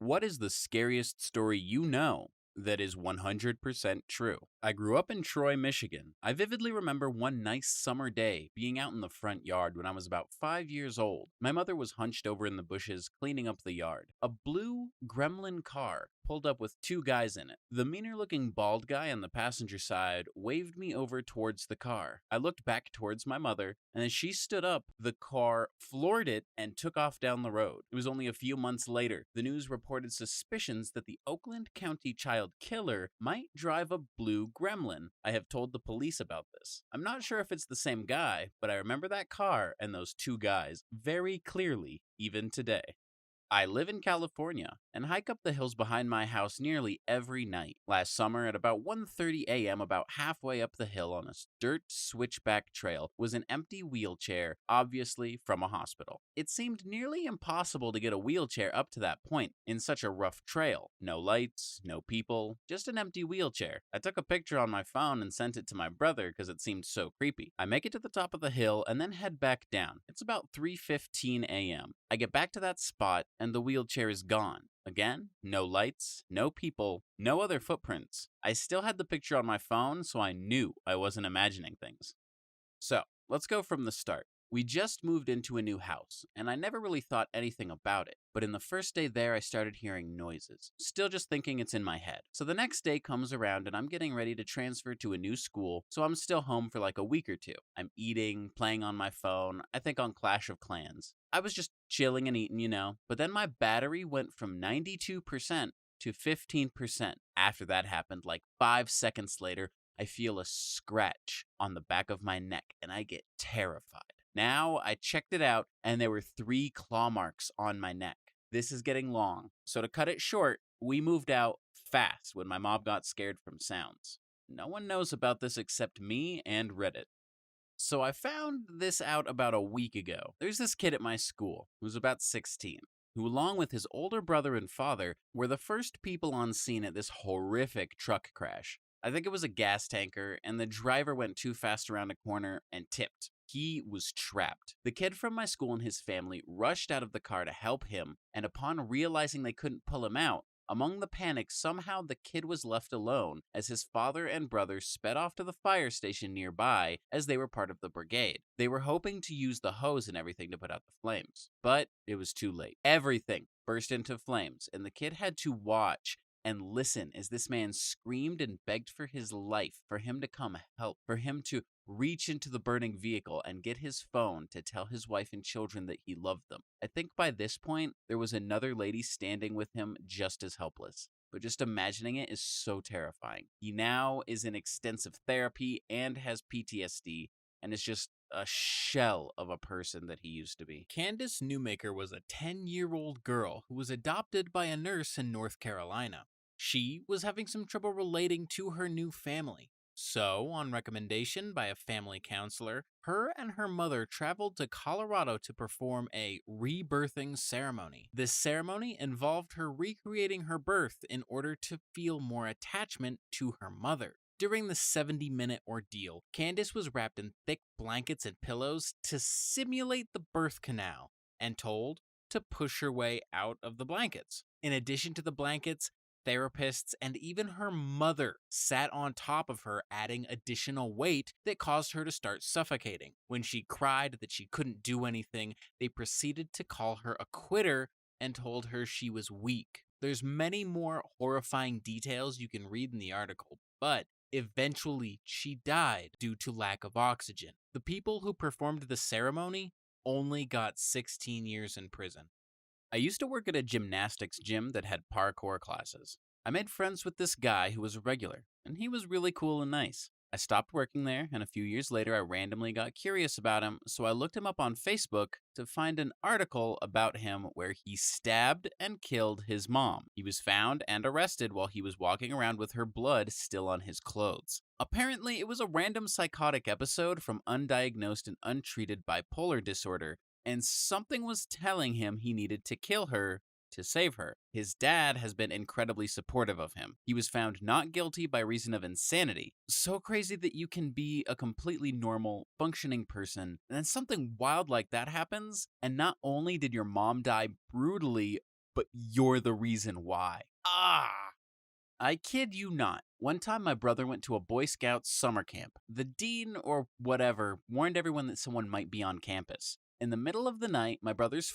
What is the scariest story you know that is 100% true? I grew up in Troy, Michigan. I vividly remember one nice summer day being out in the front yard when I was about 5 years old. My mother was hunched over in the bushes cleaning up the yard. A blue gremlin car pulled up with two guys in it. The meaner looking bald guy on the passenger side waved me over towards the car. I looked back towards my mother, and as she stood up, the car floored it and took off down the road. It was only a few months later. The news reported suspicions that the Oakland County child killer might drive a blue gremlin. I have told the police about this. I'm not sure if it's the same guy, but I remember that car and those two guys very clearly, even today. I live in California and hike up the hills behind my house nearly every night. Last summer at about 1:30 a.m., about halfway up the hill on a dirt switchback trail was an empty wheelchair, obviously from a hospital. It seemed nearly impossible to get a wheelchair up to that point in such a rough trail. No lights, no people, just an empty wheelchair. I took a picture on my phone and sent it to my brother because it seemed so creepy. I make it to the top of the hill and then head back down. It's about 3:15 a.m. I get back to that spot and the wheelchair is gone. Again, no lights, no people, no other footprints. I still had the picture on my phone, so I knew I wasn't imagining things. So, let's go from the start. We just moved into a new house, and I never really thought anything about it. But in the first day there, I started hearing noises, still just thinking it's in my head. So the next day comes around, and I'm getting ready to transfer to a new school, so I'm still home for like a week or two. I'm eating, playing on my phone, I think on Clash of Clans. I was just chilling and eating, but then my battery went from 92% to 15%. After that happened, like 5 seconds later, I feel a scratch on the back of my neck, and I get terrified. Now, I checked it out, and there were 3 claw marks on my neck. This is getting long, so to cut it short, we moved out fast when my mom got scared from sounds. No one knows about this except me and Reddit. So I found this out about a week ago. There's this kid at my school who's about 16, who along with his older brother and father were the first people on scene at this horrific truck crash. I think it was a gas tanker, and the driver went too fast around a corner and tipped. He was trapped. The kid from my school and his family rushed out of the car to help him, and upon realizing they couldn't pull him out, among the panic, somehow the kid was left alone as his father and brother sped off to the fire station nearby as they were part of the brigade. They were hoping to use the hose and everything to put out the flames, but it was too late. Everything burst into flames, and the kid had to watch and listen as this man screamed and begged for his life, for him to come help, for him to reach into the burning vehicle and get his phone to tell his wife and children that he loved them. I think by this point, there was another lady standing with him just as helpless. But just imagining it is so terrifying. He now is in extensive therapy and has PTSD and is just a shell of a person that he used to be. Candace Newmaker was a 10-year-old girl who was adopted by a nurse in North Carolina. She was having some trouble relating to her new family. So, on recommendation by a family counselor, her and her mother traveled to Colorado to perform a rebirthing ceremony. This ceremony involved her recreating her birth in order to feel more attachment to her mother. During the 70-minute ordeal, Candace was wrapped in thick blankets and pillows to simulate the birth canal and told to push her way out of the blankets. In addition to the blankets, therapists and even her mother sat on top of her, adding additional weight that caused her to start suffocating. When she cried that she couldn't do anything, they proceeded to call her a quitter and told her she was weak. There's many more horrifying details you can read in the article, but eventually she died due to lack of oxygen. The people who performed the ceremony only got 16 years in prison. I used to work at a gymnastics gym that had parkour classes. I made friends with this guy who was a regular, and he was really cool and nice. I stopped working there, and a few years later I randomly got curious about him, so I looked him up on Facebook to find an article about him where he stabbed and killed his mom. He was found and arrested while he was walking around with her blood still on his clothes. Apparently, it was a random psychotic episode from undiagnosed and untreated bipolar disorder, and something was telling him he needed to kill her to save her. His dad has been incredibly supportive of him. He was found not guilty by reason of insanity. So crazy that you can be a completely normal, functioning person, and then something wild like that happens, and not only did your mom die brutally, but you're the reason why. Ah! I kid you not. One time my brother went to a Boy Scouts summer camp. The dean or whatever warned everyone that someone might be on campus. In the middle of the night, my brother's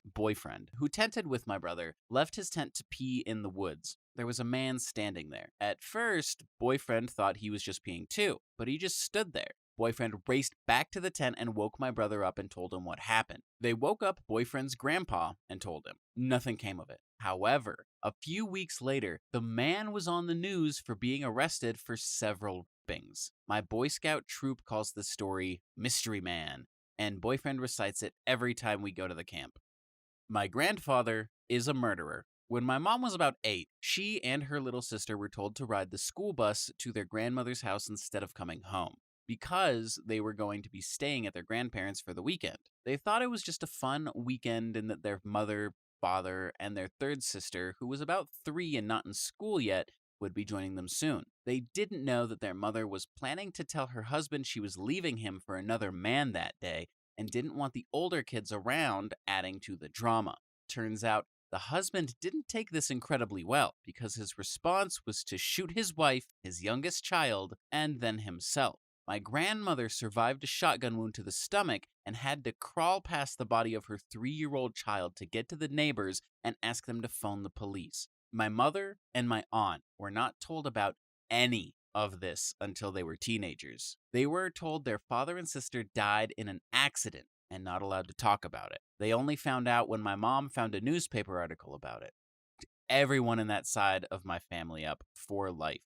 boyfriend, who tented with my brother, left his tent to pee in the woods. There was a man standing there. At first, boyfriend thought he was just peeing too, but he just stood there. Boyfriend raced back to the tent and woke my brother up and told him what happened. They woke up boyfriend's grandpa and told him. Nothing came of it. However, a few weeks later, the man was on the news for being arrested for several things. My Boy Scout troop calls the story Mystery Man, and boyfriend recites it every time we go to the camp. My grandfather is a murderer. When my mom was about 8, she and her little sister were told to ride the school bus to their grandmother's house instead of coming home, because they were going to be staying at their grandparents' for the weekend. They thought it was just a fun weekend and that their mother, father, and their third sister, who was about 3 and not in school yet, would be joining them soon. They didn't know that their mother was planning to tell her husband she was leaving him for another man that day and didn't want the older kids around, adding to the drama. Turns out the husband didn't take this incredibly well, because his response was to shoot his wife, his youngest child, and then himself. My grandmother survived a shotgun wound to the stomach and had to crawl past the body of her 3-year-old child to get to the neighbors and ask them to phone the police. My mother and my aunt were not told about any of this until they were teenagers. They were told their father and sister died in an accident and not allowed to talk about it. They only found out when my mom found a newspaper article about it. Everyone in that side of my family up for life.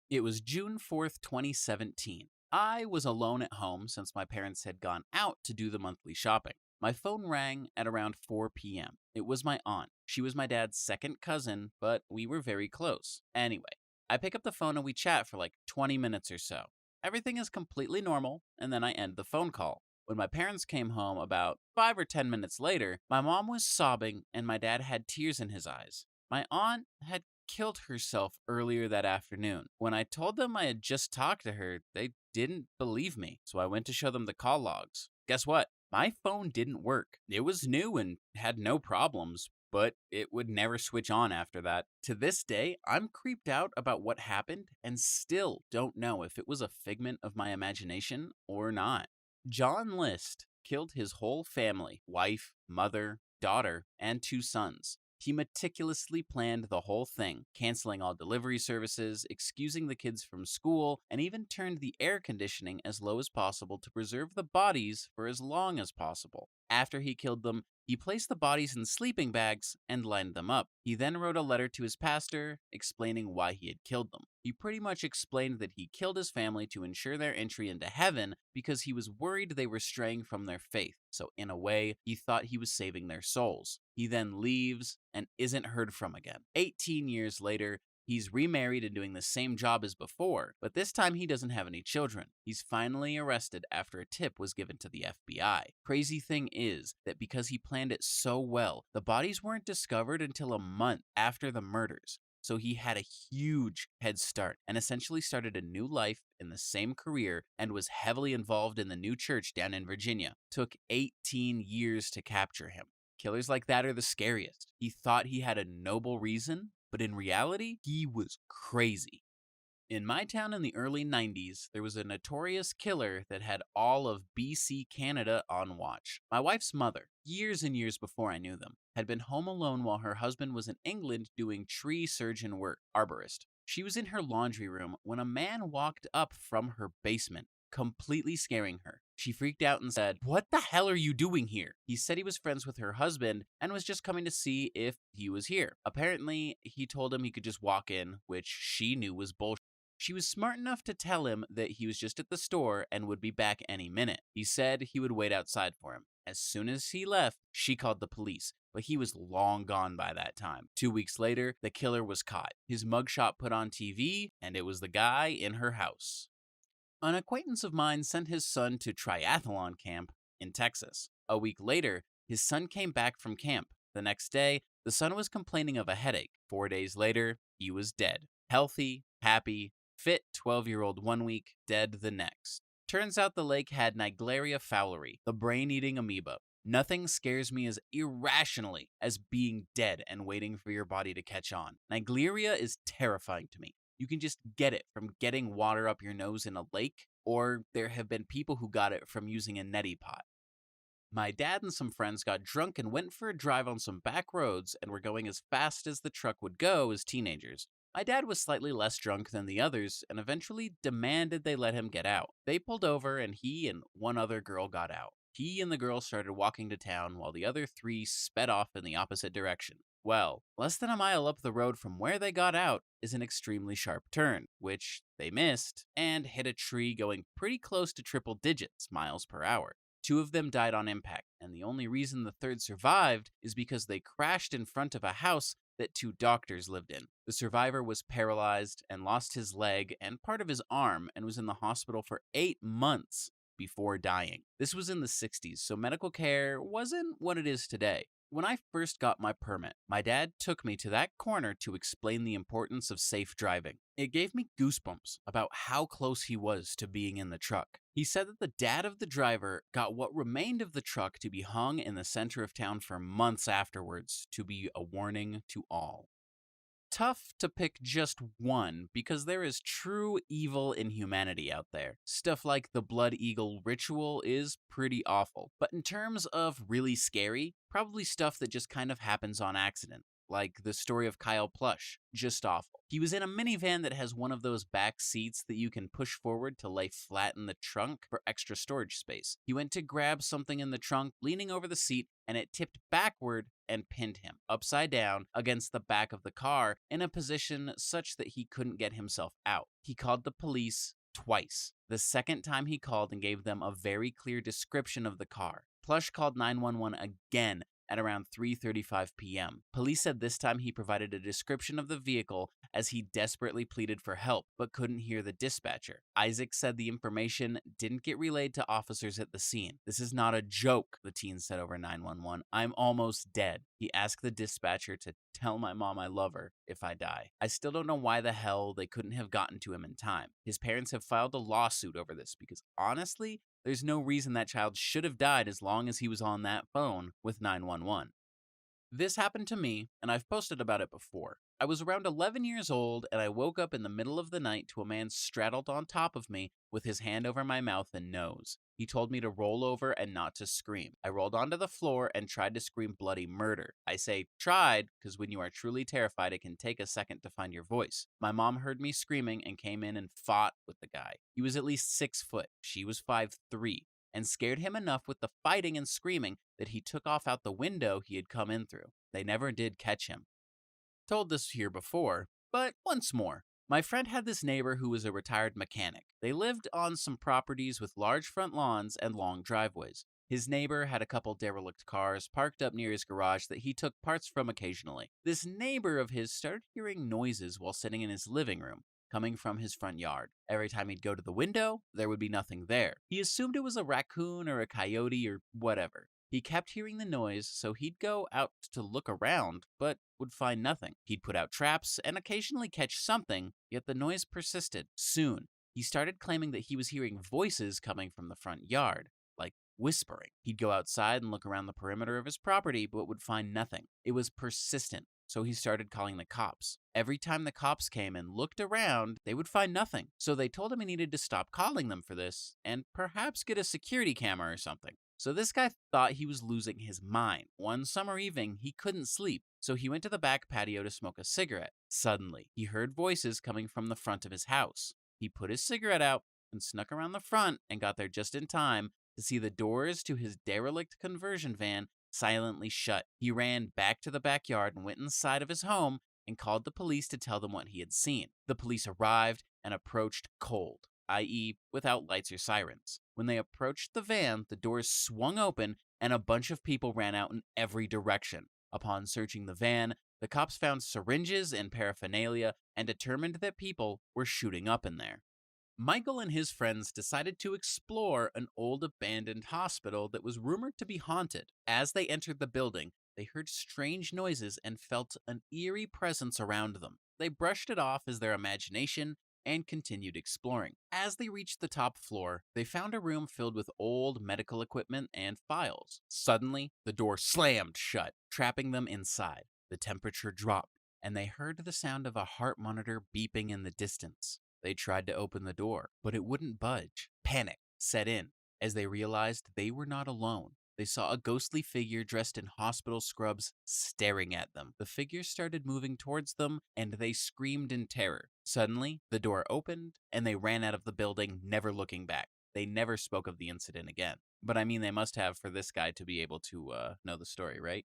It was June 4th, 2017. I was alone at home since my parents had gone out to do the monthly shopping. My phone rang at around 4 p.m. It was my aunt. She was my dad's second cousin, but we were very close. Anyway, I pick up the phone and we chat for like 20 minutes or so. Everything is completely normal, and then I end the phone call. When my parents came home about 5 or 10 minutes later, my mom was sobbing and my dad had tears in his eyes. My aunt had killed herself earlier that afternoon. When I told them I had just talked to her, they didn't believe me, so I went to show them the call logs. Guess what? My phone didn't work. It was new and had no problems, but it would never switch on after that. To this day, I'm creeped out about what happened and still don't know if it was a figment of my imagination or not. John List killed his whole family, wife, mother, daughter, and 2 sons. He meticulously planned the whole thing, canceling all delivery services, excusing the kids from school, and even turned the air conditioning as low as possible to preserve the bodies for as long as possible. After he killed them, he placed the bodies in sleeping bags and lined them up. He then wrote a letter to his pastor explaining why he had killed them. He pretty much explained that he killed his family to ensure their entry into heaven because he was worried they were straying from their faith. So in a way, he thought he was saving their souls. He then leaves and isn't heard from again. 18 years later, he's remarried and doing the same job as before, but this time he doesn't have any children. He's finally arrested after a tip was given to the FBI. Crazy thing is that because he planned it so well, the bodies weren't discovered until a month after the murders. So he had a huge head start and essentially started a new life in the same career and was heavily involved in the new church down in Virginia. Took 18 years to capture him. Killers like that are the scariest. He thought he had a noble reason, but in reality, he was crazy. In my town in the early 90s, there was a notorious killer that had all of BC, Canada on watch. My wife's mother, years and years before I knew them, had been home alone while her husband was in England doing tree surgeon work, arborist. She was in her laundry room when a man walked up from her basement, completely scaring her. She freaked out and said, "What the hell are you doing here?" He said he was friends with her husband and was just coming to see if he was here. Apparently, he told him he could just walk in, which she knew was bullshit. She was smart enough to tell him that he was just at the store and would be back any minute. He said he would wait outside for him. As soon as he left, she called the police, but he was long gone by that time. 2 weeks later, the killer was caught. His mugshot put on TV, and it was the guy in her house. An acquaintance of mine sent his son to triathlon camp in Texas. A week later, his son came back from camp. The next day, the son was complaining of a headache. 4 days later, he was dead. Healthy, happy, fit 12-year-old 1 week, dead the next. Turns out the lake had Naegleria fowleri, the brain-eating amoeba. Nothing scares me as irrationally as being dead and waiting for your body to catch on. Nigleria is terrifying to me. You can just get it from getting water up your nose in a lake, or there have been people who got it from using a neti pot. My dad and some friends got drunk and went for a drive on some back roads and were going as fast as the truck would go as teenagers. My dad was slightly less drunk than the others and eventually demanded they let him get out. They pulled over and he and one other girl got out. He and the girl started walking to town while the other three sped off in the opposite direction. Well, less than a mile up the road from where they got out is an extremely sharp turn, which they missed and hit a tree going pretty close to triple digits miles per hour. Two of them died on impact, and the only reason the third survived is because they crashed in front of a house that two doctors lived in. The survivor was paralyzed and lost his leg and part of his arm and was in the hospital for 8 months before dying. This was in the 60s, so medical care wasn't what it is today. When I first got my permit, my dad took me to that corner to explain the importance of safe driving. It gave me goosebumps about how close he was to being in the truck. He said that the dad of the driver got what remained of the truck to be hung in the center of town for months afterwards to be a warning to all. Tough to pick just one because there is true evil in humanity out there. Stuff like the Blood Eagle ritual is pretty awful. But in terms of really scary, probably stuff that just kind of happens on accident. Like the story of Kyle Plush, just awful. He was in a minivan that has one of those back seats that you can push forward to lay flat in the trunk for extra storage space. He went to grab something in the trunk, leaning over the seat, and it tipped backward and pinned him upside down against the back of the car in a position such that he couldn't get himself out. He called the police twice. The second time he called and gave them a very clear description of the car. Plush called 911 again at around 3:35 p.m. Police said this time he provided a description of the vehicle as he desperately pleaded for help but couldn't hear the dispatcher. Isaac said the information didn't get relayed to officers at the scene. "This is not a joke," the teen said over 911. "I'm almost dead." He asked the dispatcher to tell my mom I love her if I die. I still don't know why the hell they couldn't have gotten to him in time. His parents have filed a lawsuit over this because honestly, there's no reason that child should have died as long as he was on that phone with 911. This happened to me, and I've posted about it before. I was around 11 years old, and I woke up in the middle of the night to a man straddled on top of me with his hand over my mouth and nose. He told me to roll over and not to scream. I rolled onto the floor and tried to scream bloody murder. I say tried because when you are truly terrified, it can take a second to find your voice. My mom heard me screaming and came in and fought with the guy. He was at least 6 foot. She was 5'3", and scared him enough with the fighting and screaming that he took off out the window he had come in through. They never did catch him. Told this here before, but once more. My friend had this neighbor who was a retired mechanic. They lived on some properties with large front lawns and long driveways. His neighbor had a couple derelict cars parked up near his garage that he took parts from occasionally. This neighbor of his started hearing noises while sitting in his living room, coming from his front yard. Every time he'd go to the window, there would be nothing there. He assumed it was a raccoon or a coyote or whatever. He kept hearing the noise, so he'd go out to look around, but would find nothing. He'd put out traps and occasionally catch something, yet the noise persisted. Soon, he started claiming that he was hearing voices coming from the front yard, like whispering. He'd go outside and look around the perimeter of his property, but would find nothing. It was persistent, so he started calling the cops. Every time the cops came and looked around, they would find nothing. So they told him he needed to stop calling them for this, and perhaps get a security camera or something. So this guy thought he was losing his mind. One summer evening, he couldn't sleep, so he went to the back patio to smoke a cigarette. Suddenly, he heard voices coming from the front of his house. He put his cigarette out and snuck around the front and got there just in time to see the doors to his derelict conversion van silently shut. He ran back to the backyard and went inside of his home and called the police to tell them what he had seen. The police arrived and approached cold, i.e., without lights or sirens. When they approached the van, the doors swung open and a bunch of people ran out in every direction. Upon searching the van, the cops found syringes and paraphernalia and determined that people were shooting up in there. Michael and his friends decided to explore an old abandoned hospital that was rumored to be haunted. As they entered the building, they heard strange noises and felt an eerie presence around them. They brushed it off as their imagination and continued exploring. As they reached the top floor, they found a room filled with old medical equipment and files. Suddenly, the door slammed shut, trapping them inside. The temperature dropped, and they heard the sound of a heart monitor beeping in the distance. They tried to open the door, but it wouldn't budge. Panic set in as they realized they were not alone. They saw a ghostly figure dressed in hospital scrubs staring at them. The figure started moving towards them, and they screamed in terror. Suddenly, the door opened, and they ran out of the building, never looking back. They never spoke of the incident again. But I mean, they must have for this guy to be able to know the story, right?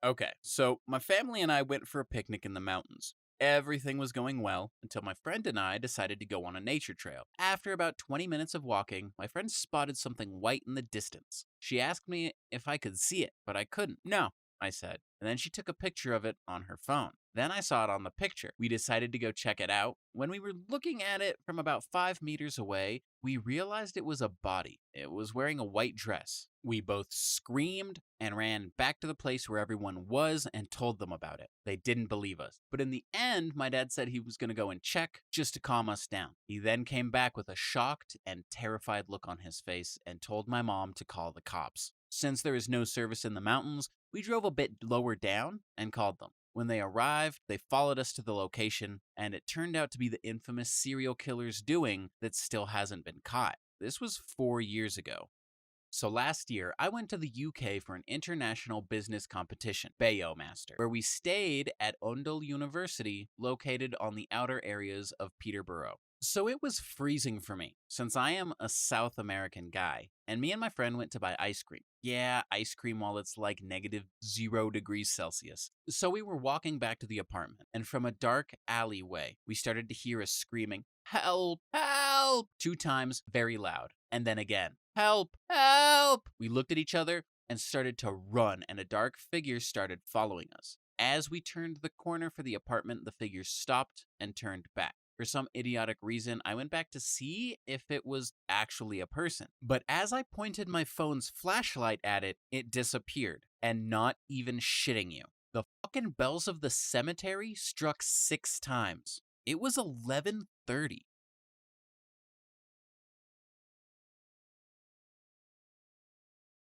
Okay, so my family and I went for a picnic in the mountains. Everything was going well until my friend and I decided to go on a nature trail. After about 20 minutes of walking, my friend spotted something white in the distance. She asked me if I could see it, but I couldn't. No, I said, and then she took a picture of it on her phone. Then I saw it on the picture. We decided to go check it out. When we were looking at it from about 5 meters away, we realized it was a body. It was wearing a white dress. We both screamed and ran back to the place where everyone was and told them about it. They didn't believe us. But in the end, my dad said he was going to go and check just to calm us down. He then came back with a shocked and terrified look on his face and told my mom to call the cops. Since there is no service in the mountains, we drove a bit lower down and called them. When they arrived, they followed us to the location, and it turned out to be the infamous serial killer's doing that still hasn't been caught. This was 4 years ago. So last year, I went to the UK for an international business competition, Bayo Master, where we stayed at Oundle University, located on the outer areas of Peterborough. So it was freezing for me, since I am a South American guy, and me and my friend went to buy ice cream. Yeah, ice cream while it's like -0 degrees Celsius. So we were walking back to the apartment, and from a dark alleyway, we started to hear a screaming, "Help! Help!" 2 times, very loud, and then again, "Help! Help!" We looked at each other and started to run, and a dark figure started following us. As we turned the corner for the apartment, the figure stopped and turned back. For some idiotic reason, I went back to see if it was actually a person. But as I pointed my phone's flashlight at it, it disappeared. And not even shitting you, the fucking bells of the cemetery struck 6 times. It was 11:30.